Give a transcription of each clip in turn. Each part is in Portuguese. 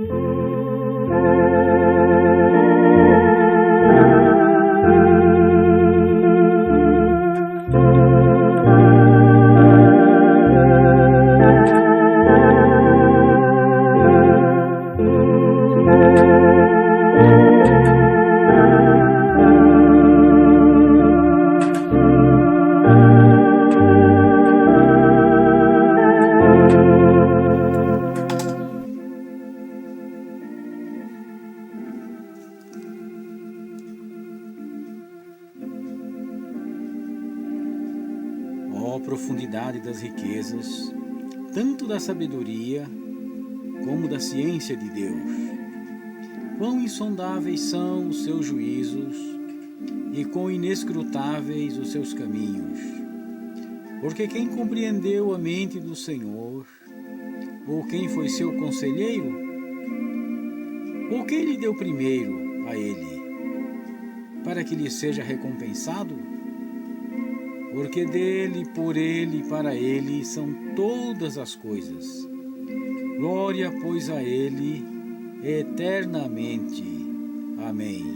Ó profundidade das riquezas, tanto da sabedoria como da ciência de Deus. Quão insondáveis são os seus juízos e quão inescrutáveis os seus caminhos. Porque quem compreendeu a mente do Senhor, ou quem foi seu conselheiro, ou quem lhe deu primeiro a ele, para que lhe seja recompensado? Porque dele, por ele e para ele são todas as coisas. Glória, pois, a ele eternamente. Amém.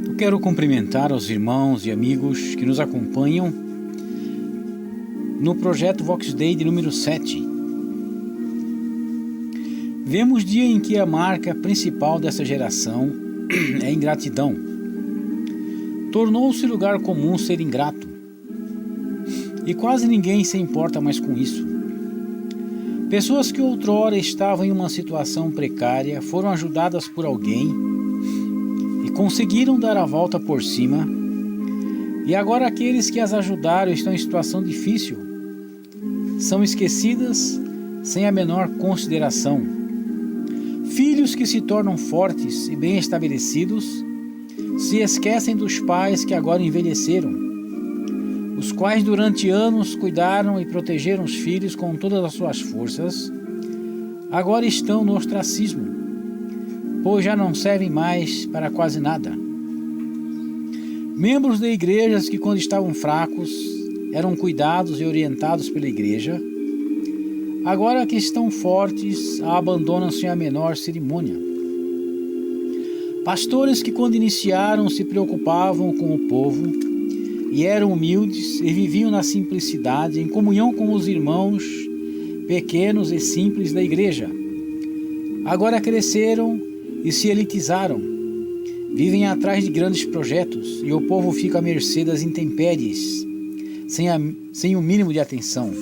Eu quero cumprimentar os irmãos e amigos que nos acompanham no projeto Vox Dei de número 7. Vemos dia em que a marca principal dessa geração é a ingratidão. Tornou-se lugar comum ser ingrato. E quase ninguém se importa mais com isso. Pessoas que outrora estavam em uma situação precária foram ajudadas por alguém e conseguiram dar a volta por cima. E agora aqueles que as ajudaram estão em situação difícil. São esquecidas sem a menor consideração. Filhos que se tornam fortes e bem estabelecidos se esquecem dos pais que agora envelheceram, os quais durante anos cuidaram e protegeram os filhos com todas as suas forças, agora estão no ostracismo, pois já não servem mais para quase nada. Membros de igrejas que quando estavam fracos eram cuidados e orientados pela igreja, agora que estão fortes, a abandonam sem a menor cerimônia. Pastores que quando iniciaram se preocupavam com o povo e eram humildes e viviam na simplicidade, em comunhão com os irmãos pequenos e simples da igreja. Agora cresceram e se elitizaram, vivem atrás de grandes projetos e o povo fica à mercê das intempéries, sem o mínimo de atenção.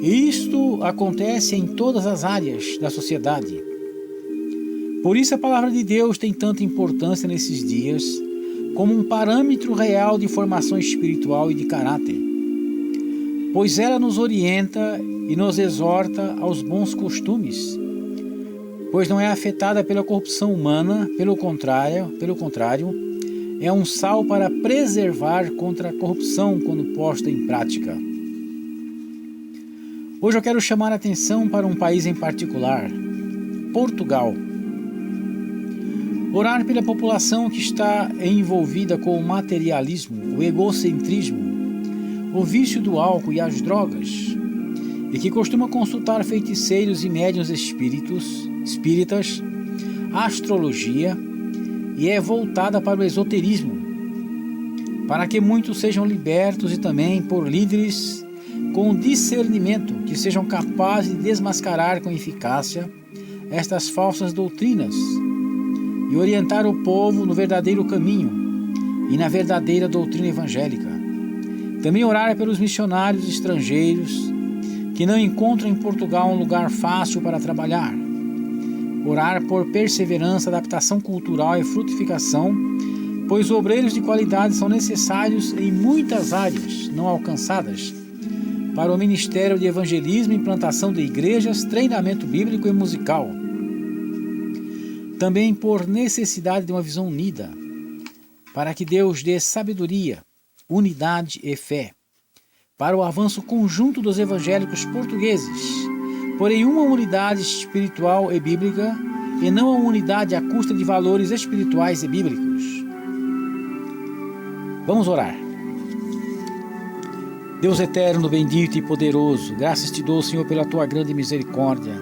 E isto acontece em todas as áreas da sociedade. Por isso a palavra de Deus tem tanta importância nesses dias, como um parâmetro real de formação espiritual e de caráter. Pois ela nos orienta e nos exorta aos bons costumes, pois não é afetada pela corrupção humana, pelo contrário, é um sal para preservar contra a corrupção quando posta em prática. Hoje eu quero chamar a atenção para um país em particular, Portugal. Orar pela população que está envolvida com o materialismo, o egocentrismo, o vício do álcool e as drogas, e que costuma consultar feiticeiros e médiuns espíritas, astrologia, e é voltada para o esoterismo, para que muitos sejam libertos e também por líderes com discernimento que sejam capazes de desmascarar com eficácia estas falsas doutrinas e orientar o povo no verdadeiro caminho e na verdadeira doutrina evangélica. Também orar pelos missionários estrangeiros que não encontram em Portugal um lugar fácil para trabalhar. Orar por perseverança, adaptação cultural e frutificação, pois obreiros de qualidade são necessários em muitas áreas não alcançadas para o ministério de evangelismo, implantação de igrejas, treinamento bíblico e musical. Também por necessidade de uma visão unida, para que Deus dê sabedoria, unidade e fé, para o avanço conjunto dos evangélicos portugueses, porém uma unidade espiritual e bíblica, e não uma unidade à custa de valores espirituais e bíblicos. Vamos orar. Deus eterno, bendito e poderoso, graças te dou, Senhor, pela tua grande misericórdia,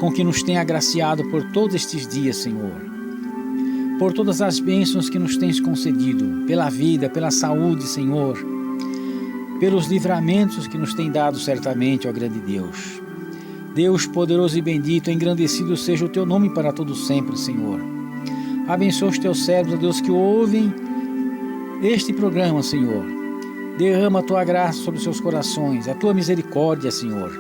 com que nos tem agraciado por todos estes dias, Senhor, por todas as bênçãos que nos tens concedido, pela vida, pela saúde, Senhor, pelos livramentos que nos tem dado certamente, ó grande Deus. Deus poderoso e bendito, engrandecido seja o teu nome para todo sempre, Senhor. Abençoa os teus servos, ó Deus, que ouvem este programa, Senhor. Derrama a tua graça sobre os seus corações, a tua misericórdia, Senhor.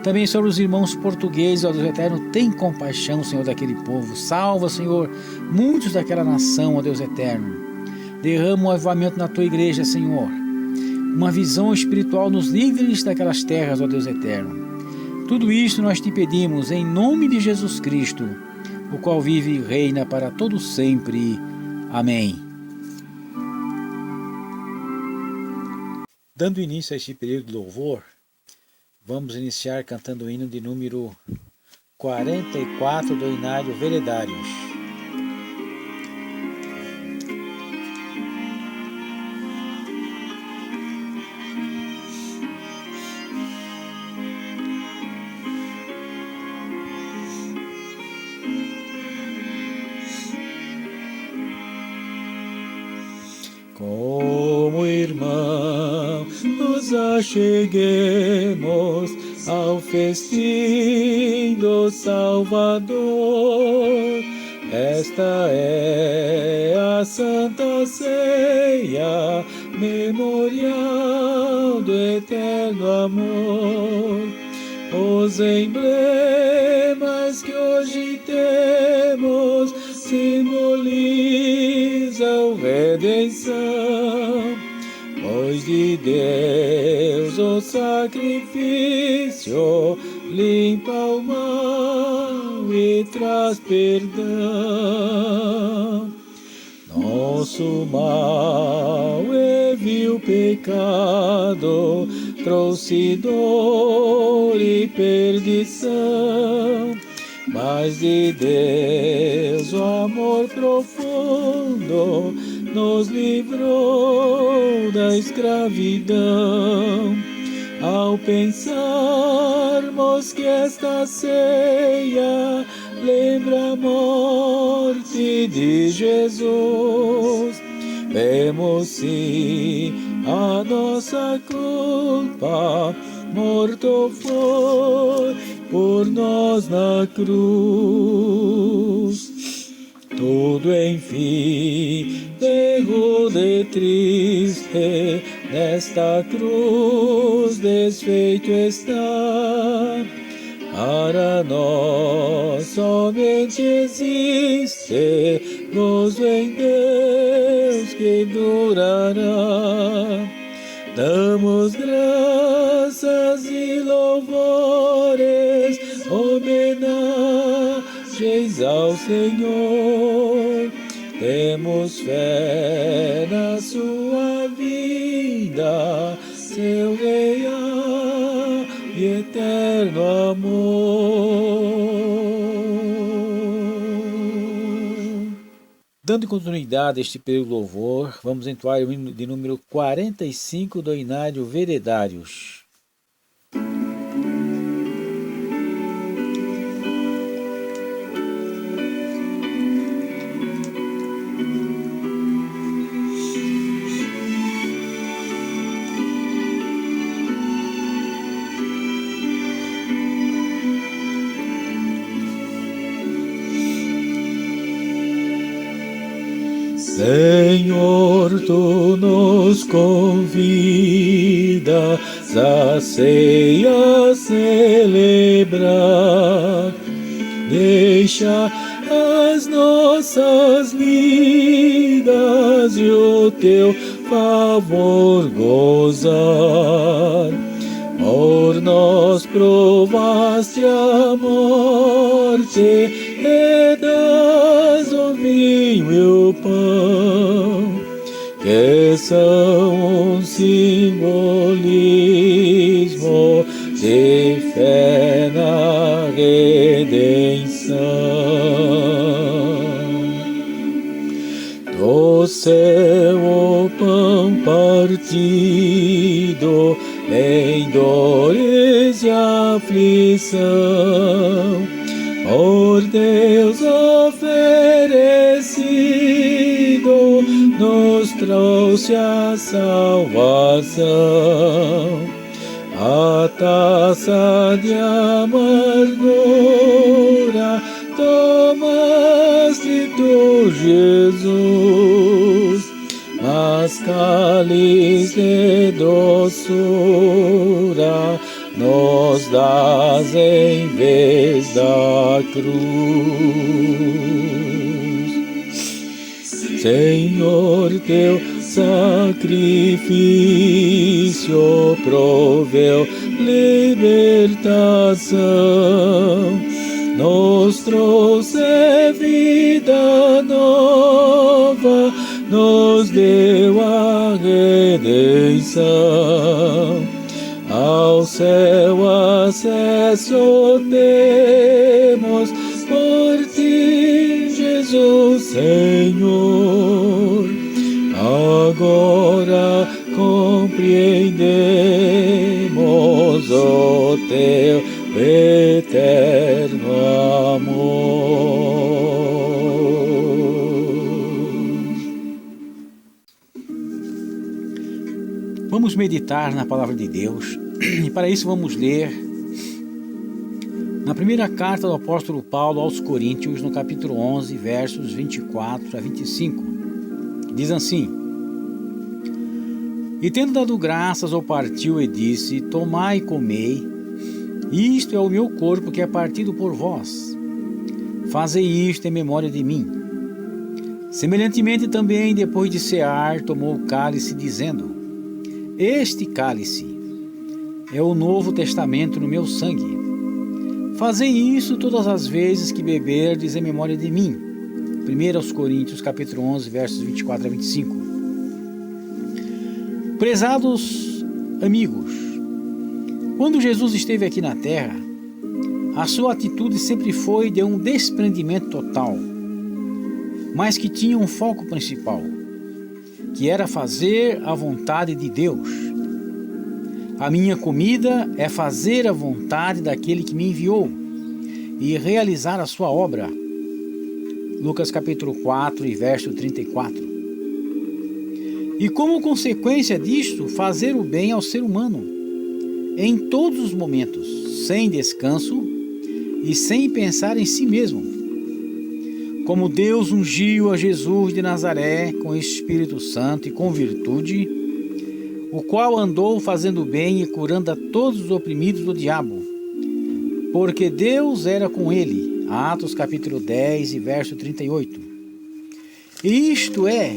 Também sobre os irmãos portugueses, ó Deus eterno, tem compaixão, Senhor, daquele povo. Salva, Senhor, muitos daquela nação, ó Deus eterno. Derrama um avivamento na tua igreja, Senhor. Uma visão espiritual nos líderes daquelas terras, ó Deus eterno. Tudo isso nós te pedimos em nome de Jesus Cristo, o qual vive e reina para todo sempre. Amém. Dando início a este período de louvor, vamos iniciar cantando o hino de número 44 do Inário Veredários. Como irmão, nos acheguemos ao festim do Salvador. Esta é a Santa Ceia, memorial do eterno amor. Os emblemas que hoje temos simbolizam redenção, pois de Deus o sacrifício limpa o mal e traz perdão. Nosso mal e vil pecado trouxe dor e perdição, mas de Deus o amor profundo nos livrou da escravidão. Ao pensarmos que esta ceia lembra a morte de Jesus, vemos sim a nossa culpa, morto foi por nós na cruz. Tudo enfim deixou de triste, nesta cruz desfeito está. Para nós somente existe gozo em Deus que durará. Damos graças e louvores, homenagens ao Senhor. Temos fé na sua vida, seu real e eterno amor. Dando continuidade a este período de louvor, vamos entoar o hino de número 45 do Inário Veredários. Senhor, tu nos convidas a ceia celebrar. Deixa as nossas vidas e o teu favor gozar. Por nós provaste a morte e das o vinho e o pão, que são um simbolismo de fé na redenção. Do céu o pão partido, em dores e aflição, por Deus oferecido, nos trouxe a salvação. A taça de amargura tomaste tu, Jesus, mas cálice de doçura nos dás em vez da cruz. Senhor, teu sacrifício proveu libertação, nos trouxe vida nova, nos deu a redenção. Ao céu acesso temos por ti, Jesus, Senhor. Agora compreendemos o teu eterno amor. Vamos meditar na palavra de Deus e para isso vamos ler na primeira carta do apóstolo Paulo aos Coríntios, no capítulo 11, versos 24 a 25. Diz assim: E tendo dado graças, o partiu e disse: Tomai e comei, isto é o meu corpo que é partido por vós. Fazei isto em memória de mim. Semelhantemente também, depois de cear, tomou o cálice, dizendo: Este cálice é o novo testamento no meu sangue. Fazei isso todas as vezes que beberdes em memória de mim. 1 Coríntios, capítulo 11, versos 24 a 25. Prezados amigos, quando Jesus esteve aqui na terra, a sua atitude sempre foi de um desprendimento total, mas que tinha um foco principal, que era fazer a vontade de Deus. A minha comida é fazer a vontade daquele que me enviou e realizar a sua obra. Lucas capítulo 4 e verso 34. E como consequência disto, fazer o bem ao ser humano, em todos os momentos, sem descanso e sem pensar em si mesmo. Como Deus ungiu a Jesus de Nazaré com Espírito Santo e com virtude, o qual andou fazendo bem e curando a todos os oprimidos do diabo, porque Deus era com ele. Atos capítulo 10 e verso 38. E isto é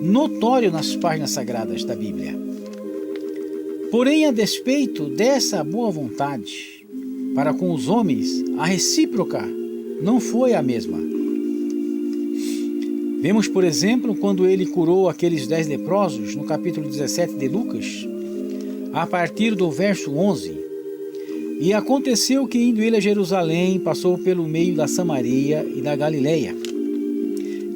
notório nas páginas sagradas da Bíblia. Porém, a despeito dessa boa vontade para com os homens, a recíproca não foi a mesma. Vemos, por exemplo, quando ele curou aqueles 10 leprosos, no capítulo 17 de Lucas, a partir do verso 11. E aconteceu que, indo ele a Jerusalém, passou pelo meio da Samaria e da Galileia.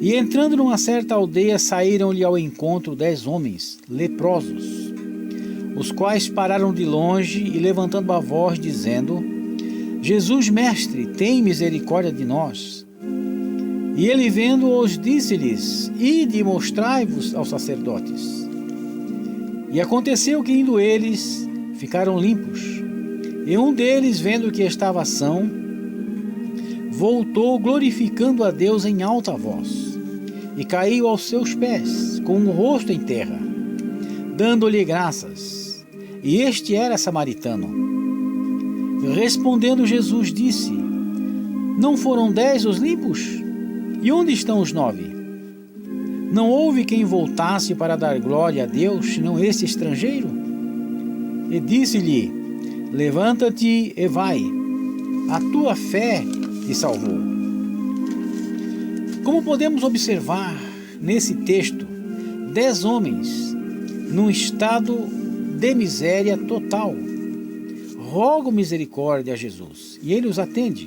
E entrando numa certa aldeia, saíram-lhe ao encontro 10 homens leprosos, os quais pararam de longe e levantando a voz, dizendo: Jesus, mestre, tem misericórdia de nós. E ele, vendo-os, disse-lhes: Ide e mostrai-vos aos sacerdotes. E aconteceu que, indo eles, ficaram limpos. E um deles, vendo que estava são, voltou glorificando a Deus em alta voz, e caiu aos seus pés, com o rosto em terra, dando-lhe graças. E este era samaritano. Respondendo Jesus, disse: Não foram 10 os limpos? E onde estão os 9? Não houve quem voltasse para dar glória a Deus, senão esse estrangeiro? E disse-lhe: Levanta-te e vai, a tua fé te salvou. Como podemos observar nesse texto, 10 homens num estado de miséria total rogam misericórdia a Jesus, e ele os atende.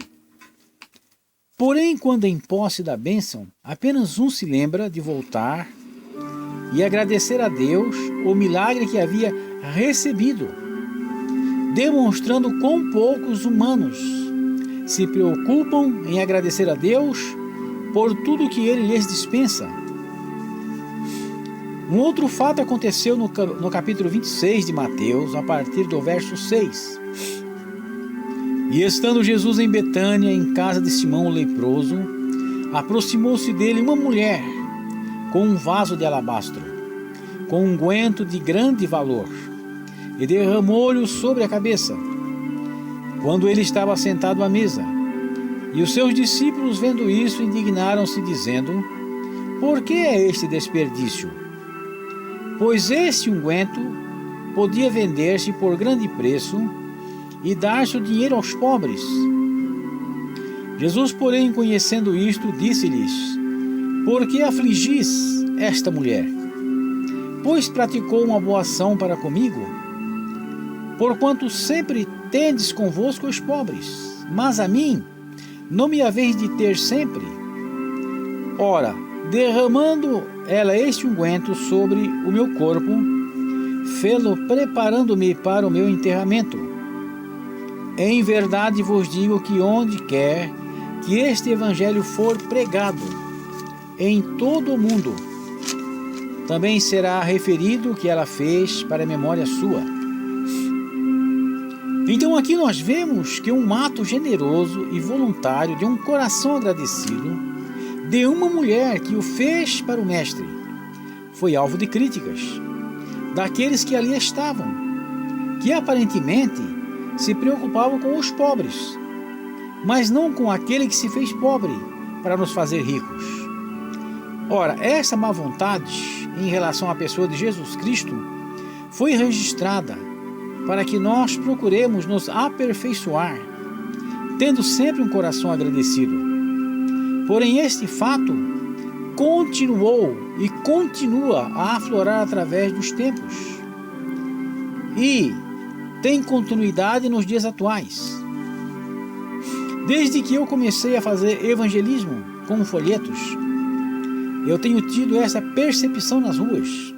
Porém, quando em posse da bênção, apenas um se lembra de voltar e agradecer a Deus o milagre que havia recebido, demonstrando quão poucos humanos se preocupam em agradecer a Deus por tudo que Ele lhes dispensa. Um outro fato aconteceu no capítulo 26 de Mateus, a partir do verso 6. E estando Jesus em Betânia, em casa de Simão o leproso, aproximou-se dele uma mulher com um vaso de alabastro, com um unguento de grande valor, e derramou-lhe sobre a cabeça, quando ele estava sentado à mesa. E os seus discípulos, vendo isso, indignaram-se, dizendo: por que é este desperdício? Pois este unguento podia vender-se por grande preço e dar-se o dinheiro aos pobres. Jesus, porém, conhecendo isto, disse-lhes: por que afligis esta mulher? Pois praticou uma boa ação para comigo, porquanto sempre tendes convosco os pobres, mas a mim não me haveis de ter sempre. Ora, derramando ela este unguento sobre o meu corpo, fê-lo preparando-me para o meu enterramento. Em verdade vos digo que onde quer que este evangelho for pregado em todo o mundo, também será referido o que ela fez para a memória sua. Então aqui nós vemos que um ato generoso e voluntário de um coração agradecido de uma mulher que o fez para o mestre foi alvo de críticas daqueles que ali estavam, que aparentemente se preocupavam com os pobres, mas não com aquele que se fez pobre para nos fazer ricos. Ora, essa má vontade em relação à pessoa de Jesus Cristo foi registrada para que nós procuremos nos aperfeiçoar, tendo sempre um coração agradecido. Porém, este fato continuou e continua a aflorar através dos tempos e tem continuidade nos dias atuais. Desde que eu comecei a fazer evangelismo com folhetos, eu tenho tido essa percepção nas ruas.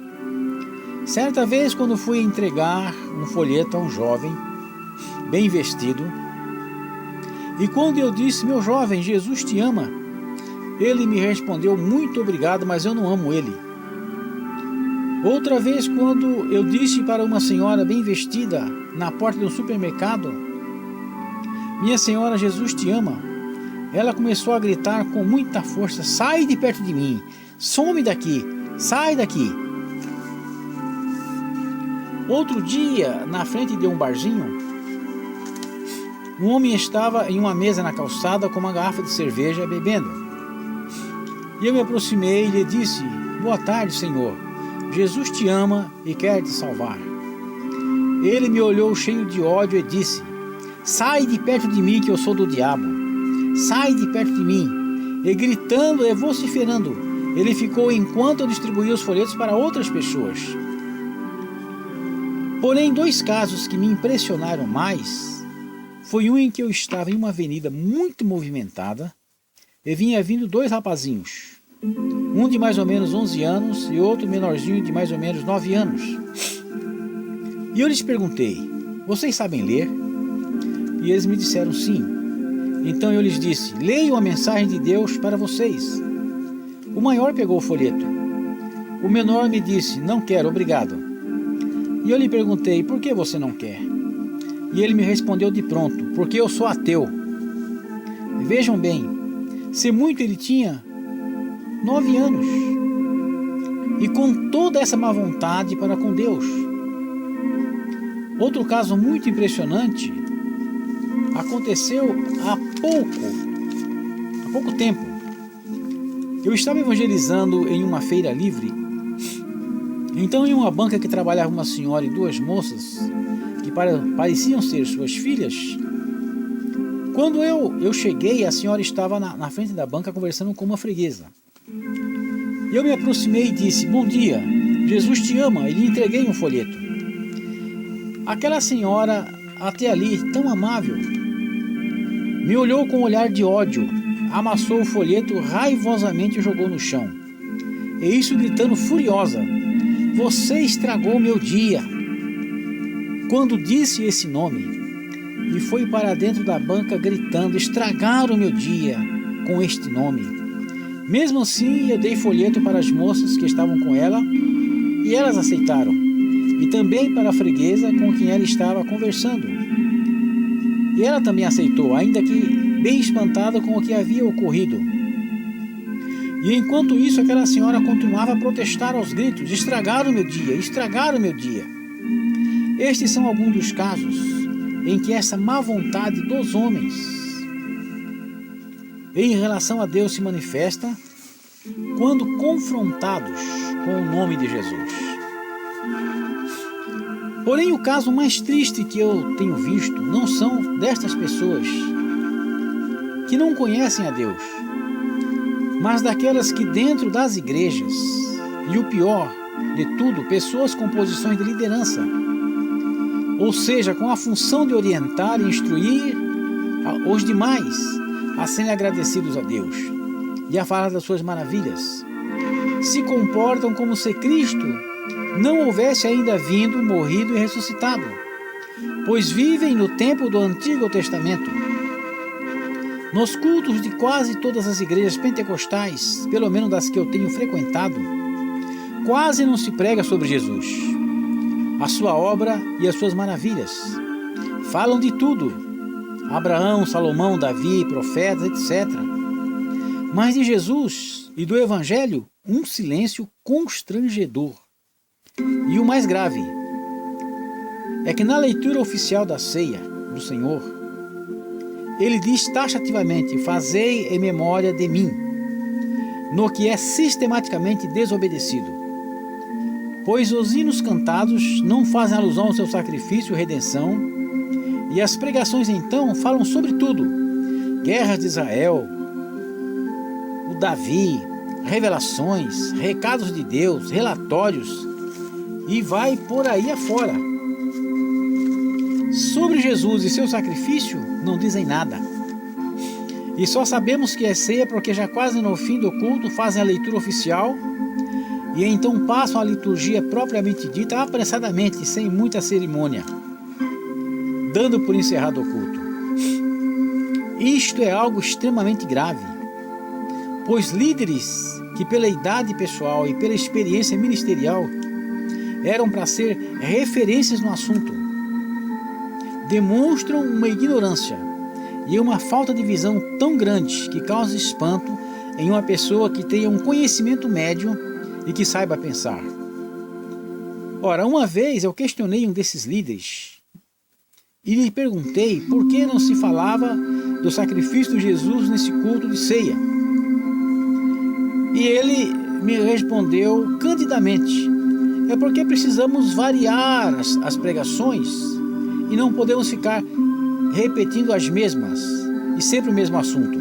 Certa vez, quando fui entregar um folheto a um jovem bem vestido, e quando eu disse: meu jovem, Jesus te ama, ele me respondeu: muito obrigado, mas eu não amo ele. Outra vez, quando eu disse para uma senhora bem vestida na porta de um supermercado: minha senhora, Jesus te ama, ela começou a gritar com muita força: sai de perto de mim, some daqui, sai daqui. Outro dia, na frente de um barzinho, um homem estava em uma mesa na calçada com uma garrafa de cerveja bebendo. E eu me aproximei e lhe disse: boa tarde, Senhor, Jesus te ama e quer te salvar. Ele me olhou cheio de ódio e disse: sai de perto de mim, que eu sou do diabo, sai de perto de mim. E gritando e vociferando, ele ficou enquanto eu distribuía os folhetos para outras pessoas. Porém, dois casos que me impressionaram mais foi um em que eu estava em uma avenida muito movimentada e vinha vindo dois rapazinhos, um de mais ou menos 11 anos e outro menorzinho de mais ou menos 9 anos. E eu lhes perguntei: vocês sabem ler? E eles me disseram sim. Então eu lhes disse: leiam a mensagem de Deus para vocês. O maior pegou o folheto. O menor me disse: não quero, obrigado. E eu lhe perguntei: por que você não quer? E ele me respondeu de pronto: porque eu sou ateu. Vejam bem, se muito ele tinha 9 anos, e com toda essa má vontade para com Deus. Outro caso muito impressionante aconteceu há pouco tempo. Eu estava evangelizando em uma feira livre. Então, em uma banca que trabalhava uma senhora e duas moças que pareciam ser suas filhas. Quando eu cheguei, a senhora estava na frente da banca conversando com uma freguesa. Eu me aproximei e disse: bom dia, Jesus te ama, e lhe entreguei um folheto. Aquela senhora, até ali, tão amável, me olhou com um olhar de ódio, amassou o folheto raivosamente e jogou no chão. e isso gritando furiosa: "Você estragou meu dia!" Quando disse esse nome, e foi para dentro da banca gritando: "Estragaram o meu dia com este nome." Mesmo assim, eu dei folheto para as moças que estavam com ela, e elas aceitaram, e também para a freguesa com quem ela estava conversando. E ela também aceitou, ainda que bem espantada com o que havia ocorrido. E enquanto isso, aquela senhora continuava a protestar aos gritos: "Estragaram o meu dia, estragaram o meu dia." Estes são alguns dos casos em que essa má vontade dos homens em relação a Deus se manifesta quando confrontados com o nome de Jesus. Porém, o caso mais triste que eu tenho visto não são destas pessoas que não conhecem a Deus, mas daquelas que dentro das igrejas, e o pior de tudo, pessoas com posições de liderança, ou seja, com a função de orientar e instruir os demais a serem agradecidos a Deus e a falar das suas maravilhas, se comportam como se Cristo não houvesse ainda vindo, morrido e ressuscitado, pois vivem no tempo do Antigo Testamento. Nos cultos de quase todas as igrejas pentecostais, pelo menos das que eu tenho frequentado, quase não se prega sobre Jesus, a sua obra e as suas maravilhas. Falam de tudo: Abraão, Salomão, Davi, profetas, etc. Mas de Jesus e do Evangelho, um silêncio constrangedor. E o mais grave é que na leitura oficial da ceia do Senhor, ele diz taxativamente: "Fazei em memória de mim", no que é sistematicamente desobedecido. Pois os hinos cantados não fazem alusão ao seu sacrifício e redenção, e as pregações então falam sobre tudo: guerras de Israel, o Davi, revelações, recados de Deus, relatórios, e vai por aí afora. Sobre Jesus e seu sacrifício não dizem nada. E só sabemos que é ceia porque já quase no fim do culto fazem a leitura oficial e então passam a liturgia propriamente dita apressadamente, sem muita cerimônia, dando por encerrado o culto. Isto é algo extremamente grave, pois líderes que pela idade pessoal e pela experiência ministerial eram para ser referências no assunto, demonstram uma ignorância e uma falta de visão tão grande que causa espanto em uma pessoa que tenha um conhecimento médio e que saiba pensar. Ora, uma vez eu questionei um desses líderes e lhe perguntei por que não se falava do sacrifício de Jesus nesse culto de ceia. E ele me respondeu candidamente: "É porque precisamos variar as pregações e não podemos ficar repetindo as mesmas e sempre o mesmo assunto."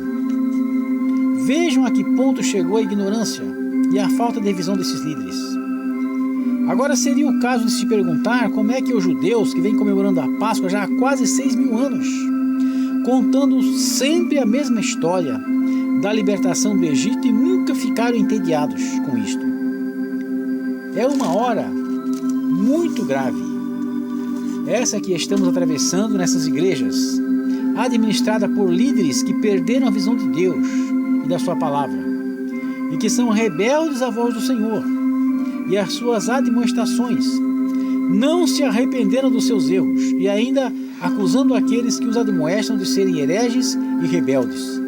Vejam a que ponto chegou a ignorância e a falta de visão desses líderes. Agora seria o caso de se perguntar como é que os judeus que vêm comemorando a Páscoa já há quase 6.000 anos, contando sempre a mesma história da libertação do Egito, e nunca ficaram entediados com isto. É uma hora muito grave essa que estamos atravessando nessas igrejas, administrada por líderes que perderam a visão de Deus e da sua palavra, e que são rebeldes à voz do Senhor e às suas admoestações, não se arrependeram dos seus erros e ainda acusando aqueles que os admoestam de serem hereges e rebeldes.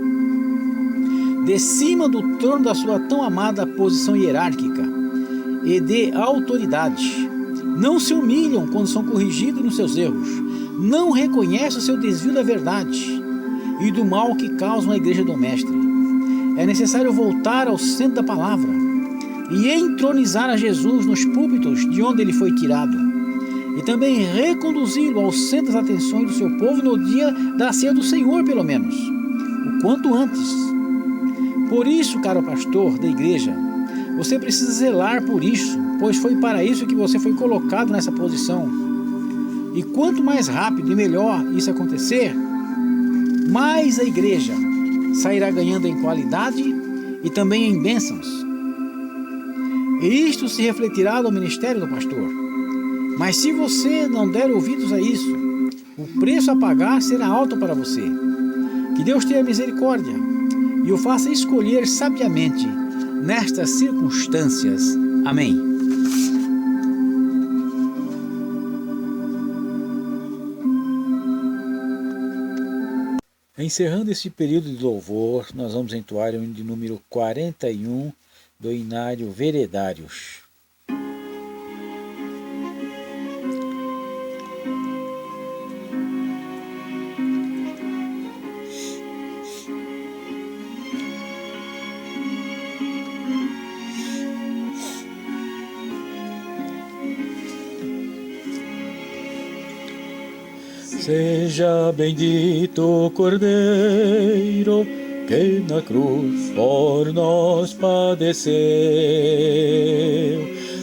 De cima do trono da sua tão amada posição hierárquica e de autoridade, não se humilham quando são corrigidos nos seus erros, não reconhecem o seu desvio da verdade e do mal que causam a igreja do Mestre. É necessário voltar ao centro da palavra e entronizar a Jesus nos púlpitos de onde ele foi tirado, e também reconduzi-lo ao centro das atenções do seu povo no dia da ceia do Senhor, pelo menos, o quanto antes. Por isso, caro pastor da igreja, você precisa zelar por isso, pois foi para isso que você foi colocado nessa posição. E quanto mais rápido e melhor isso acontecer, mais a igreja sairá ganhando em qualidade e também em bênçãos. e isto se refletirá no ministério do pastor. Mas se você não der ouvidos a isso, o preço a pagar será alto para você. Que Deus tenha misericórdia e o faça escolher sabiamente nestas circunstâncias. Amém. Encerrando esse período de louvor, nós vamos entoar o hino de número 41 do Inário Veredários. Seja bendito o Cordeiro, que na cruz por nós padeceu.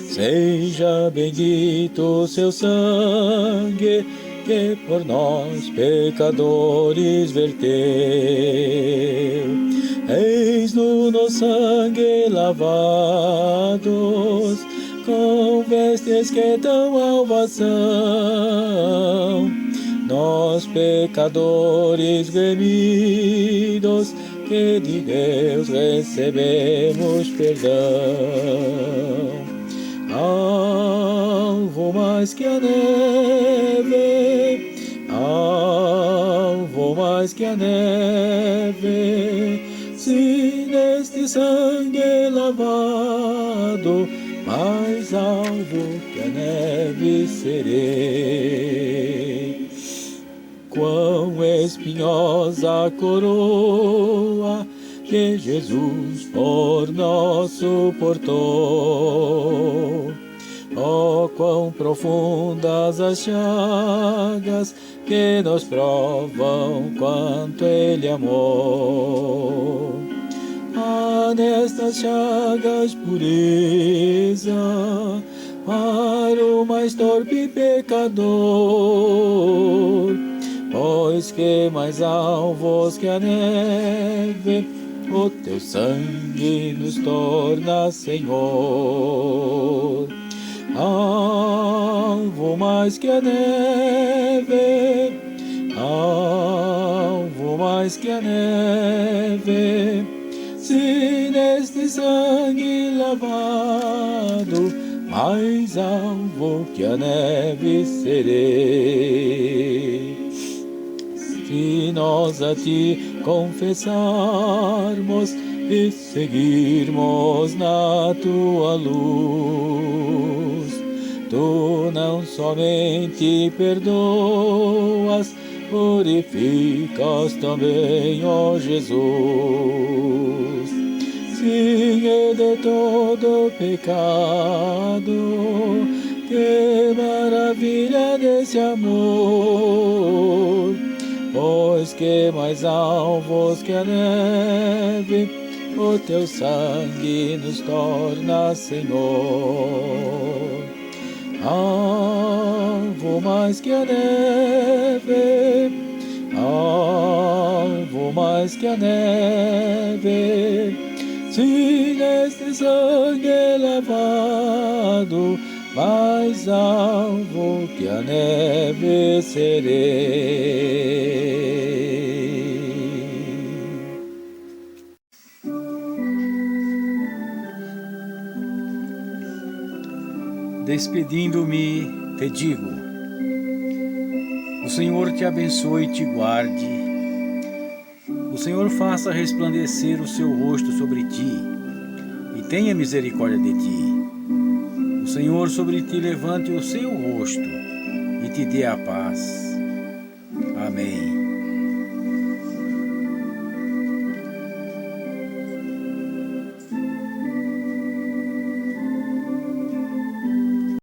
Seja bendito o seu sangue, que por nós pecadores verteu. Eis-nos no sangue lavados, com vestes que dão alvação. Nós pecadores remidos, que de Deus recebemos perdão. Alvo mais que a neve, alvo mais que a neve, se neste sangue lavado, mais alvo que a neve serei. Quão espinhosa a coroa que Jesus por nós suportou. Oh, quão profundas as chagas que nos provam quanto Ele amou. Há nestas chagas pureza para o mais torpe pecador, pois que mais alvos que a neve, o teu sangue nos torna, Senhor. Alvo mais que a neve, alvo mais que a neve, se neste sangue lavado, mais alvo que a neve serei. Se nós a ti confessarmos e seguirmos na tua luz, tu não somente perdoas, purificas também, ó Jesus. Sim, e de todo pecado, que maravilha desse amor, pois que mais alvos que a neve, o teu sangue nos torna, Senhor. Alvo mais que a neve, alvo mais que a neve, se neste sangue lavado, mais alvo que a neve serei. Despedindo-me, te digo: o Senhor te abençoe e te guarde. O Senhor faça resplandecer o seu rosto sobre ti e tenha misericórdia de ti. O Senhor sobre ti levante o seu rosto e te dê a paz. Amém.